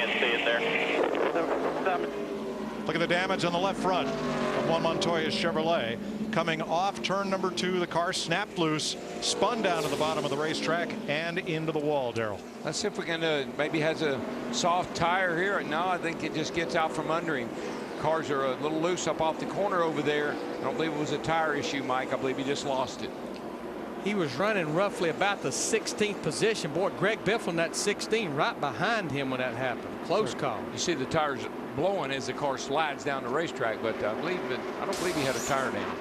didn't see it there. Look at the damage on the left front of Juan Montoya's Chevrolet. Coming off turn number 2, the car snapped loose, spun down to the bottom of the racetrack and into the wall, Darrell. Let's see if we can maybe has a soft tire here. No, I think it just gets out from under him. Cars are a little loose up off the corner over there. I don't believe it was a tire issue, Mike. I believe he just lost it. He was running roughly about the 16th position. Boy, Greg Biffle in that 16 right behind him when that happened. Close call. You see the tires blowing as the car slides down the racetrack, but I don't believe he had a tire down.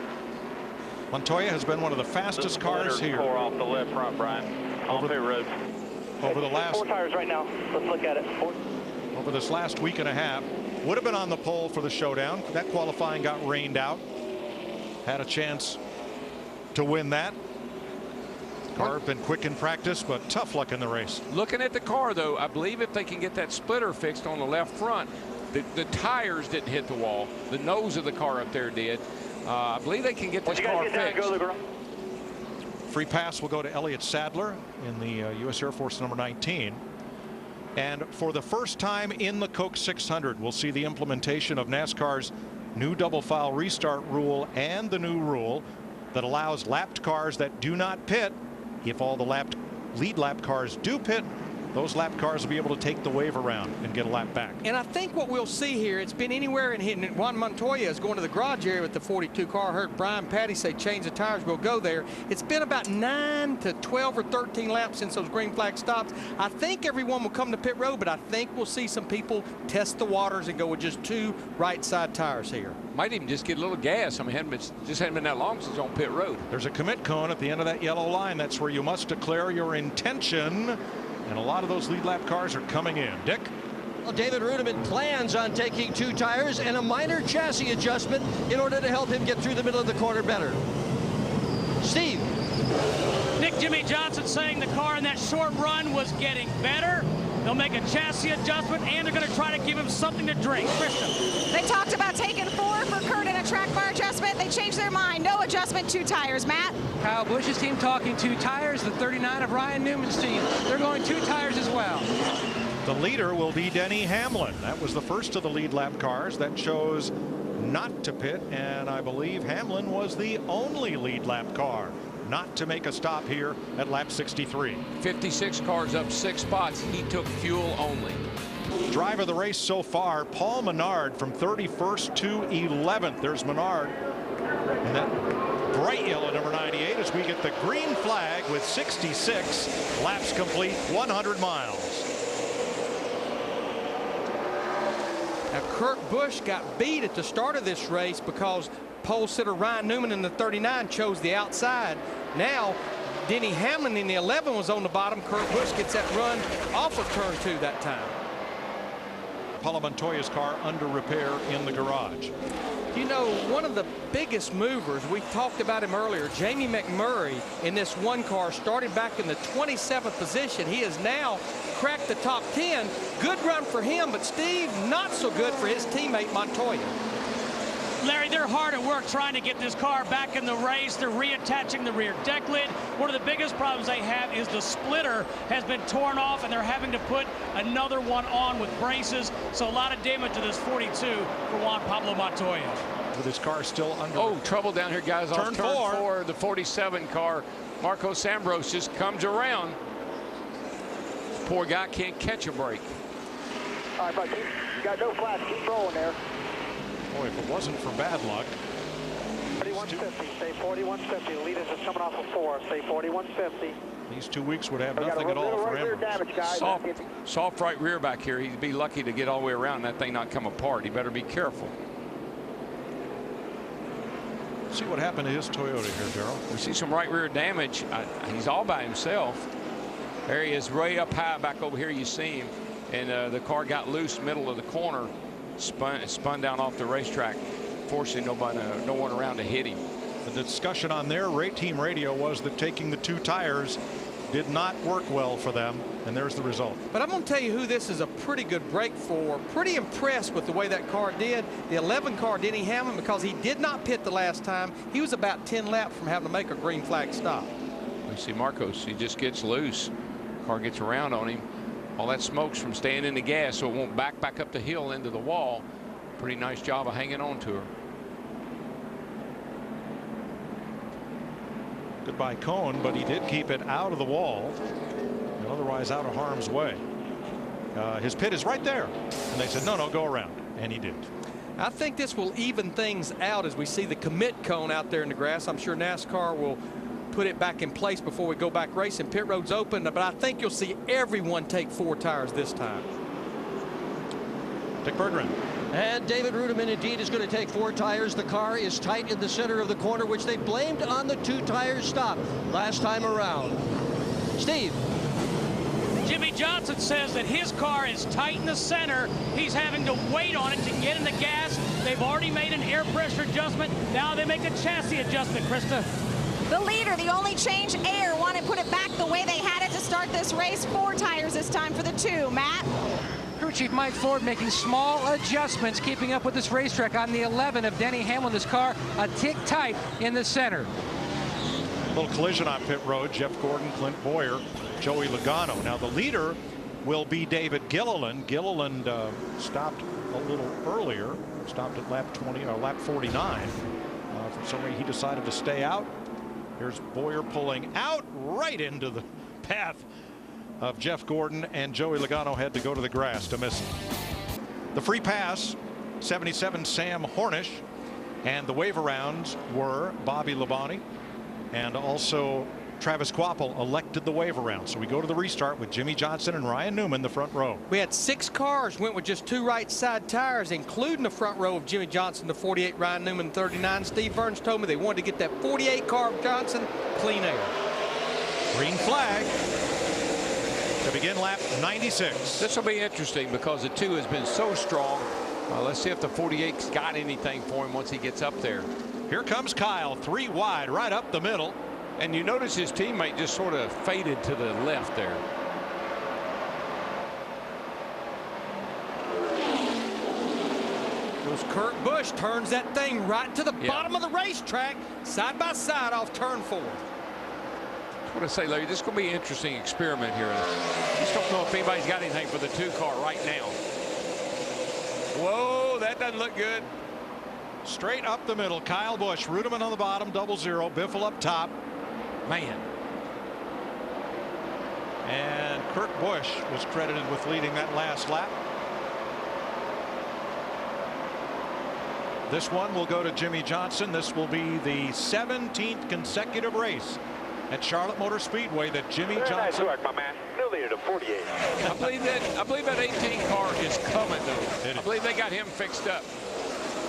Montoya has been one of the fastest cars here. Off the left front, Brian. On pit road. Over the last 4 tires right now. Let's look at it. Over this last week and a half. Would have been on the pole for the showdown. That qualifying got rained out. Had a chance to win that. Car been quick in practice, but tough luck in the race. Looking at the car, though, I believe if they can get that splitter fixed on the left front, the tires didn't hit the wall. The nose of the car up there did. I believe they can get this car fixed. Free pass will go to Elliott Sadler in the U.S. Air Force number 19. And for the first time in the Coke 600, we'll see the implementation of NASCAR's new double file restart rule and the new rule that allows lapped cars that do not pit. If all the lead lap cars do pit, those lap cars will be able to take the wave around and get a lap back. And I think what we'll see here, it's been anywhere in hitting. Juan Montoya is going to the garage area with the 42 car. I heard Brian Patty say change the tires, we'll go there. It's been about 9 to 12 or 13 laps since those green flag stops. I think everyone will come to pit road, but I think we'll see some people test the waters and go with just 2 right side tires here. Might even just get a little gas. I mean, just hadn't been that long since on pit road. There's a commit cone at the end of that yellow line. That's where you must declare your intention. And a lot of those lead lap cars are coming in. Dick? Well, David Rudiman plans on taking 2 tires and a minor chassis adjustment in order to help him get through the middle of the corner better. Steve. Nick Jimmy Johnson saying the car in that short run was getting better. They'll make a chassis adjustment, and they're going to try to give him something to drink. Kristen. They talked about taking 4 for Kurt and a track bar adjustment. They changed their mind. No adjustment, 2 tires. Matt? Kyle Busch's team talking 2 tires. The 39 of Ryan Newman's team, they're going 2 tires as well. The leader will be Denny Hamlin. That was the first of the lead lap cars that chose not to pit, and I believe Hamlin was the only lead lap car not to make a stop here at lap 63. 56 cars up 6 spots. He took fuel only. Driver of the race so far, Paul Menard from 31st to 11th. There's Menard in that bright yellow number 98 as we get the green flag with 66 laps complete, 100 miles. Now Kurt Busch got beat at the start of this race because pole sitter Ryan Newman in the 39 chose the outside. Now Denny Hamlin in the 11 was on the bottom. Kurt Busch gets that run off of turn 2 that time. Paulo Montoya's car under repair in the garage. You know, one of the biggest movers, we talked about him earlier, Jamie McMurray in this one car started back in the 27th position. He has now cracked the top 10. Good run for him, but Steve, not so good for his teammate Montoya. Larry, they're hard at work trying to get this car back in the race. They're reattaching the rear deck lid. One of the biggest problems they have is the splitter has been torn off, and they're having to put another one on with braces. So a lot of damage to this 42 for Juan Pablo Montoya. With his car still under. Oh, trouble down here, guys. Turn 4. The 47 car. Marco Sambros just comes around. Poor guy can't catch a break. All right, but you got no flash. Keep rolling there. Boy, if it wasn't for bad luck. 4150, stay 4150. The leaders are coming off of 4. Stay 4150. These 2 weeks would have nothing at all for him. Soft right rear back here. He'd be lucky to get all the way around and that thing not come apart. He better be careful. See what happened to his Toyota here, Darrell. We see some right rear damage. He's all by himself. There he is, way up high back over here. You see him, and the car got loose middle of the corner, spun down off the racetrack, forcing no one around to hit him. The discussion on their team radio was that taking the 2 tires did not work well for them, and there's the result. But I'm going to tell you who this is a pretty good break for. Pretty impressed with the way that car did. The 11 car, Denny Hamlin, because he did not pit the last time. He was about 10 laps from having to make a green flag stop. We see Marcos. He just gets loose. Car gets around on him. All that smoke's from staying in the gas, so it won't back up the hill into the wall. Pretty nice job of hanging on to her. Goodbye cone, but he did keep it out of the wall and otherwise out of harm's way. His pit is right there, and they said no, go around, and he did. I think this will even things out as we see the commit cone out there in the grass. I'm sure NASCAR will put it back in place before we go back racing. Pit road's open, but I think you'll see everyone take 4 tires this time. Dick Berggren. And David Rudiman indeed is going to take 4 tires. The car is tight in the center of the corner, which they blamed on the 2-tire stop last time around. Steve. Jimmy Johnson says that his car is tight in the center. He's having to wait on it to get in the gas. They've already made an air pressure adjustment. Now they make a chassis adjustment, Krista. The leader, the only change, air, want to put it back the way they had it to start this race. 4 tires this time for the 2. Matt? Crew Chief Mike Ford making small adjustments, keeping up with this racetrack. On the 11 of Denny Hamlin, this car a tick tight in the center. A little collision on pit road. Jeff Gordon, Clint Boyer, Joey Logano. Now the leader will be David Gilliland. Gilliland stopped a little earlier, stopped at lap 49. For some reason he decided to stay out. Here's Boyer pulling out right into the path of Jeff Gordon, and Joey Logano had to go to the grass to miss it. The free pass, 77 Sam Hornish, and the wave arounds were Bobby Labonte and also Travis Kvapil elected the wave around. So we go to the restart with Jimmy Johnson and Ryan Newman, the front row. We had 6 cars went with just 2 right side tires, including the front row of Jimmy Johnson, the 48, Ryan Newman, 39. Steve Burns told me they wanted to get that 48 car of Johnson clean air. Green flag to begin lap 96. This will be interesting because the 2 has been so strong. Let's see if the 48's got anything for him once he gets up there. Here comes Kyle, 3 wide, right up the middle. And you notice his teammate just sort of faded to the left there. Goes Kurt Busch, turns that thing right to the bottom of the racetrack, side by side off turn 4. What I say, Larry, this is going to be an interesting experiment here. I just don't know if anybody's got anything for the 2 car right now. Whoa, that doesn't look good. Straight up the middle, Kyle Busch, Rudiman on the bottom, 00, Biffle up top. Man. And Kurt Busch was credited with leading that last lap. This one will go to Jimmy Johnson. This will be the 17th consecutive race at Charlotte Motor Speedway that Jimmy Johnson. Nice work, my man. New leader to 48. I believe that 18 car is coming though. I believe they got him fixed up.